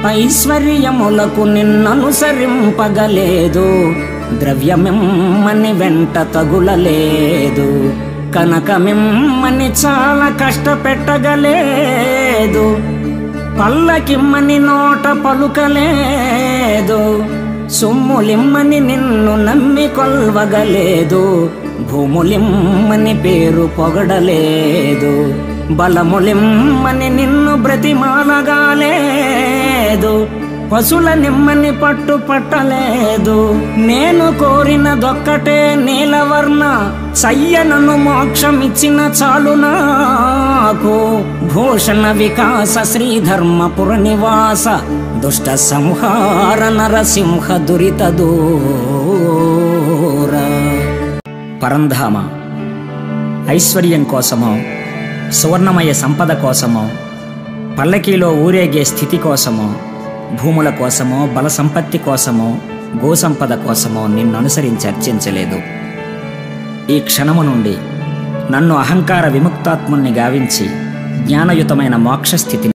ఐశ్వర్యములకు నిన్ననుసరింపగలేదు, ద్రవ్యమిమ్మని వెంట తగులలేదు, కనకమిమ్మని చాలా కష్టపెట్టగలేదు, పల్లకిమ్మని నోట పలుకలేదు, సొమ్ములిమ్మని నిన్ను నమ్మి కొల్వగలేదు, భూములిమ్మని పేరు పొగడలేదు, బలములిమ్మని నిన్ను బ్రతిమాలగాలేదు, పశుల నిమ్మని పట్టు పట్టలేదు. నేను కోరినదొక్కటే నీలవర్ణ, సయ్యనను మోక్షమిచ్చిన చాలు నాకు. భూషణ వికాస శ్రీధర్మపుర నివాస, దుష్ట సంహార నరసింహ దురిత దూర. పరంధామ ఐశ్వర్యం కోసమో, సువర్ణమయ సంపద కోసమో, పల్లకీలో ఊరేగే స్థితి కోసమో, భూముల కోసమో, బల సంపత్తి కోసమో, గోసంపద కోసమో నిన్ను అనుసరించి అర్చించలేదు. ఈ క్షణము నుండి నన్ను అహంకార విముక్తాత్ముని గావించి జ్ఞానయుతమైన మోక్షస్థితిని